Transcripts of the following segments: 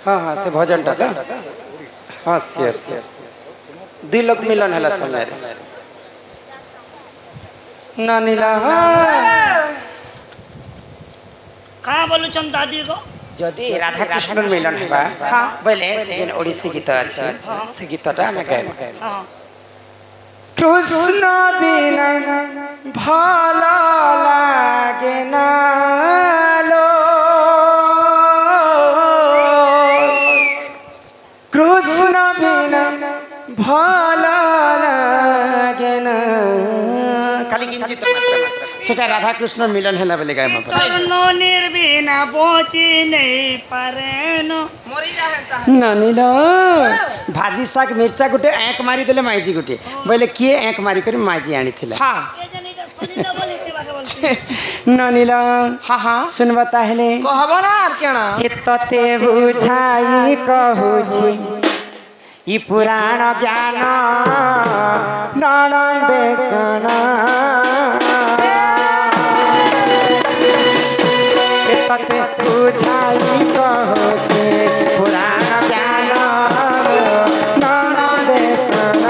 हाँ हाँ से भजन टा हाँ सियर सियर दुई लोग मिलन है समय नानीला कहाँ बोलू चम दादी को जदि राधा कृष्ण मिलन है हाँ बोले से जेन ओडिसी गीत अछि से गीतटा हम गाइब कृष्ण बिना भला लागे ना लो कृष्ण बिना भला लागे ना खाली किंचित सेटा राधा कृष्ण मिलन है बोले गाय में कर्णो निर्बिना बोची नहीं परेनो मरी जाहता नानीला भाजी साग मिर्चा गुटे एक मारी देले माईजी गुटे बोले किए एक मारी कर माईजी आनी थिला हां नानीला हां हां सुनबा ताहले कहबो ना आर केना हितते बुझाई कहूछि ई पुराण ज्ञान ननदेशन हितते बुझाई कहूछि पुराण ज्ञान ननदेशन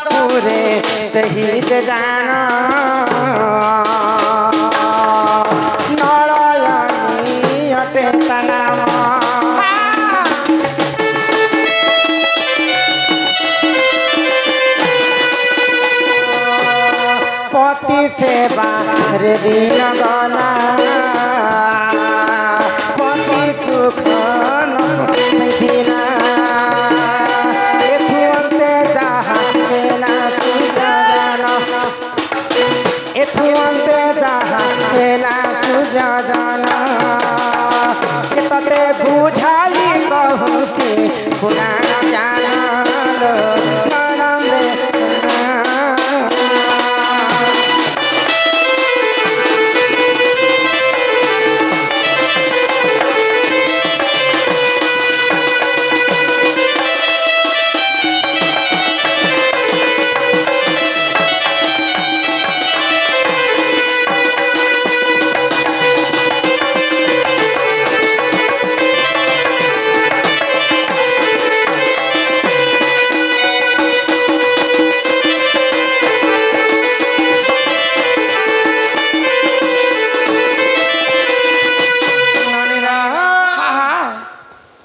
पूरे सही जाना नड़यनी अटे तनामा पति सेवा रे दिन गला पति सुख दिना एथुअंते जहाँ केला सुजाना तते बुझाई कहूछि पुराण ज्ञान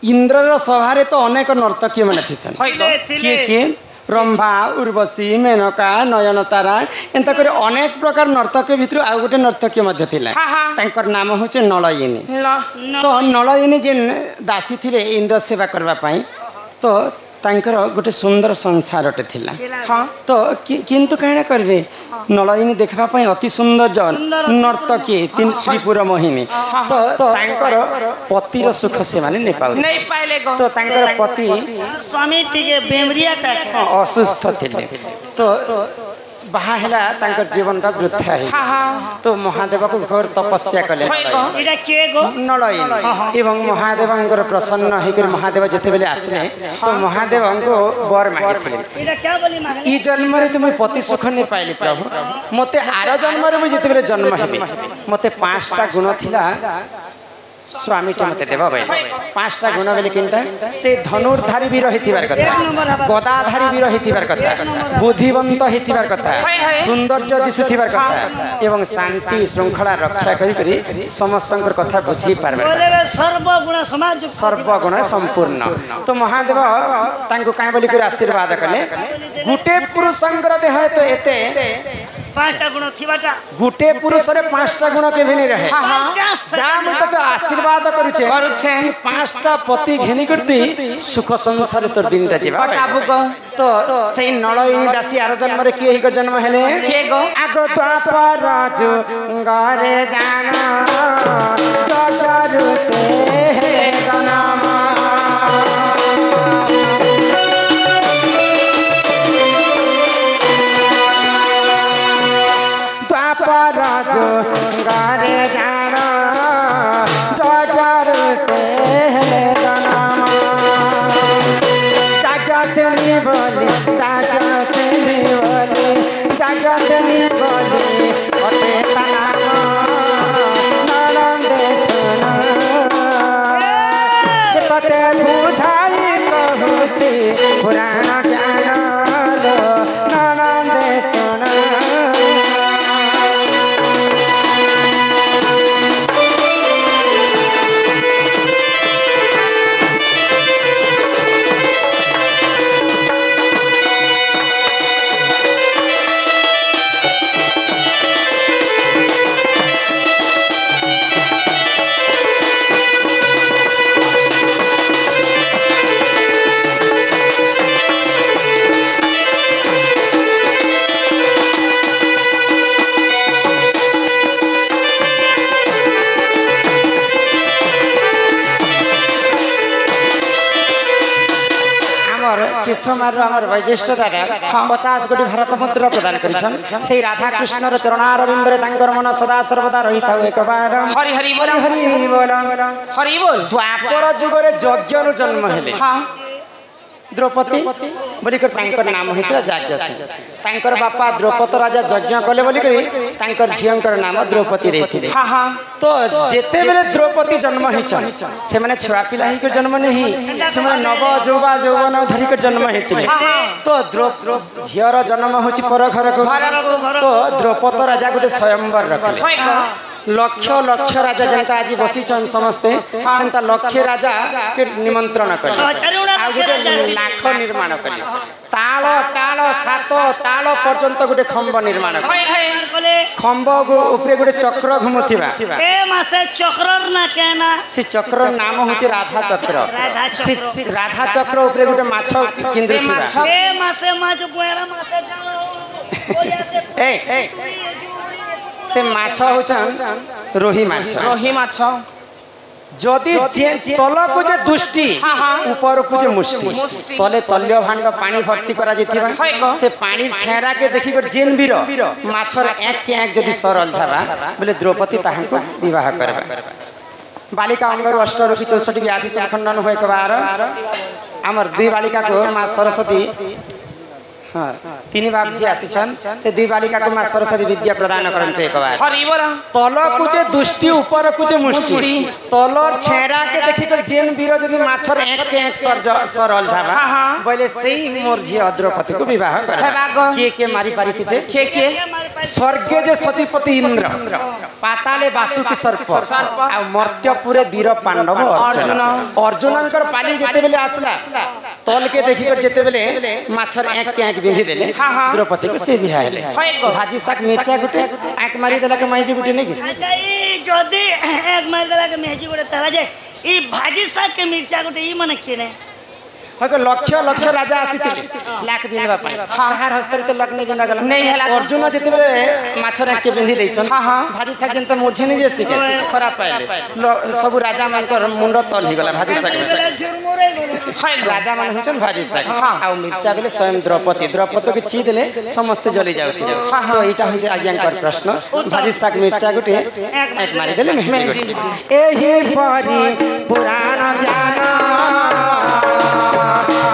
इंद्रर सभारे तो अनेक नर्तकी मैंने थीसन किए किए रंभा उर्वशी मेनका नयनतारा एंता करे अनेक प्रकार नर्तकी भितर आ गोटे नर्तकी मध्य थिला तांकर नाम होचे नलयिनी तो नलयिनी जे दासी थिले इंद्र सेवा करबा पई तो तांकर गोटे सुंदर संसारटे थिला तो किंतु कहना करबे नलयिनी देखबा पई अति सुंदर जन नर्तकी तीन त्रिपुर मोहिनी तो तांकर पतिर सुख से माने नहीं पाइले तो तांकर पति स्वामी टिके बेमरिया टाइप असुस्थ थिले तो बाहा हैला तांकर जीवन का वृथा है तो महादेव को घोर तपस्या कले इडा के गो नलयिनी एवं महादेवंकर प्रसन्न होकर महादेव जते बेले आसले तो महादेव को वर मागिथिले इडा क्या बोली मांगले ई जन्म रे तुम पति सुख नहीं पाइली प्रभु मते आर जन्म रे मुझे जते बेले जन्म हेबे मते 5टा गुण थिला स्वामी टे मते देबा भाई 5टा गुण बेले किनटा से धनुर्धारी भी रहिथिबार कथा गदाधारी भी रहिथिबार कथा बुद्धिवंत हिथिबार कथा सौंदर्य दिसुथिबार कथा एवं शांति श्रृंखला रक्षा करी समस्तंकर कथा बुझी पारबे सर्वगुण संपूर्ण तो महादेव तांको काई बोली कर आशीर्वाद कले गुटे पुरुषंकर देह तो एते पांचटा गुण थिबाटा गुटे पुरुष रे पांचटा गुण के नहीं रहे जा मैं तो आशीर्वाद करूछे कि पांचटा पति घिनी करती सुख संसार तोर दिन ता जीवा तो सेई नळयिनी दासी आरो जन्म रे किए ही जन्म हेले के गो आगो द्वापर जो घरे जाना चटर से हेले जन्म द्वापर जो घरे जाना चटर से हेले जन्म जागा से नी बोली जागा से नी बोली जागा से नी बोली ओते तनाम ननंदे सुना पते बुझाई कहूची पुराण ज्ञान लो ननंदे सुना किशोर आम वैशिष्ट दादा 50 कोटी भारत मुद्रा प्रदान कर राधा कृष्ण चरणारविंदे मन सदा सर्वदा रही था एक बार हरि हरि बोल हरि बोल हरि बोल द्वापर जुगरे यज्ञ जन्म हेले द्रौपदी बोलिक नाम होता जाज्ञ बापा द्रौपद राजा यज्ञ कले बोलिक झीर नाम द्रौपदी देते तो जेते बेले द्रौपदी जन्म होती से मैंने छुआ पिला ही जन्म नहीं से नव যৌবা যৌवन धरिक जन्म होते तो झीर जन्म हो पर घर को तो द्रौपद राजा गोटे स्वयंवर रख लक्ष लक्ष राजा जनता आज बसी समस्ते सेंता लक्ष राजा के निमंत्रण कले लाख निर्माण कले ताल ताल सात ताल पर्यंत गोटे खंब निर्माण कले खंब उपरे गोटे चक्र घुमुथिबा ए मासे चक्रर ना केना से चक्र नाम होची राधा चक्र राधा चक्र उपरे गोटे माछ केंद्रित ए मासे माछ बोयरा मासे ओया से ए से माछ होचन रोही माछ जदि तल को जे दुष्टि ऊपर को जे मुष्टि तले तल्य भांड पानी भर्ती करा जेथिबा से पानी छेरा के देखि कर जेन वीर माछर एक के एक जदि सरल छबा बोले द्रौपदी ताहां विवाह करबा बालिका अंगरु 8 रूपी 64 के आदि संखंडन होय के बार हमर दुई बालिका को मां सरस्वती हाँ तीन बाप जी आसीछन से दुई बालिका को मां सरस्वती विद्या प्रदान करते एक बार तल कुचे दुष्टि ऊपर कुचे मुष्टि तलर छेरा के देखि कर जेन वीर जदि माछर एक के एक सरल छबा बोले सेही मोर झी द्रौपदी को विवाह करबा के मारी पारिति के स्वर्गे जे सचिपति इंद्र पाताले वासुकी सर्प आ मर्त्यपुरे वीर पांडव अर्जुन अर्जुनकर पाली जेते बेले आसला तल के देखि कर जेते बेले माछर एक के एक बिंधी देले द्रौपदी को से बिहा हेले भाजी साग मिर्चा गुटे आंख मारी देला के माइजी गुटे नहीं अच्छा ई जदी एक मारी देला के मेहजी गुटे तरा जे ई भाजी साग के मिर्चा गुटे ई माने केने हतो लक्ष लक्ष राजा आसीथिले लाख बिनबा पाई हार हस्तर तो लक नहीं बिंदा गला नहीं हला अर्जुन जेते बेले माछर के बिंधी दैछन भाजी साग जन त मूर्छे नहीं जेसी के खराब पाइले सब राजा मानकर मुंड तल ही गला भाजी साग राजा मान होचन भाजी साग आ मिर्चा बेले स्वयं द्रौपदी के छी देले समस्त जली जाउती तो एटा होय आज्ञाकर प्रश्न भाजी साग मिर्चा गुटे एक मारी देले मेहजी गुटे एही परी पुराण ज्ञान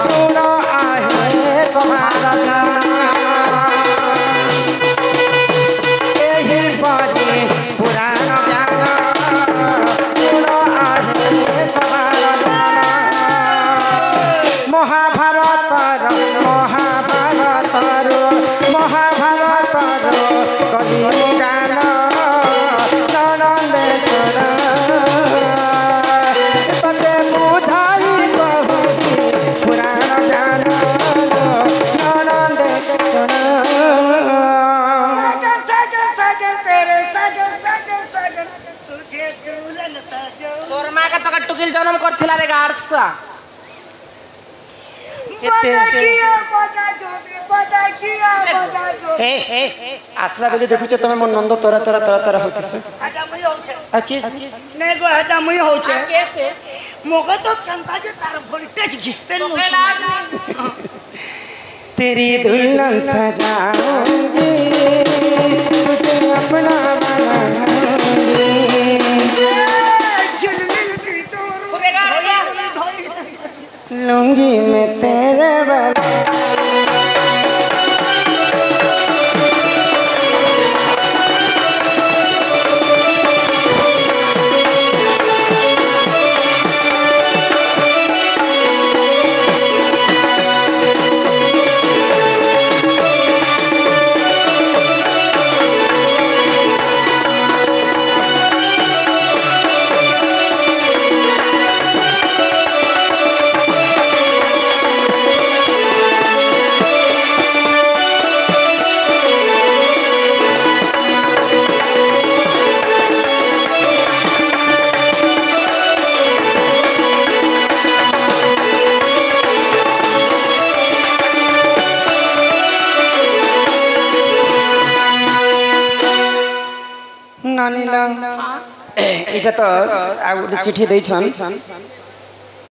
सुनो आहे समारा एही परी पुराण ज्ञान सुनो आहे समारा महाभारतर कवि गान ननंदेश्वर पते बुझाई के तो टुकिल जन्म करथिला रे गार्सा আসলা বেজে দেখুছে তুমি মন নন্দ তোরা তোরা তোরা তোরা হইতেছে नहीं गो हटा मुई होचे मोके तो कंका जे तार वोल्टेज घिसते नु तेरी दुल्हन सजाऊंगी तुझे अपना बनाऊंगी झिलमिल सी तोर लूंगी मैं तेरे बदले নানিলা এটা তো আর চিঠি দেইছন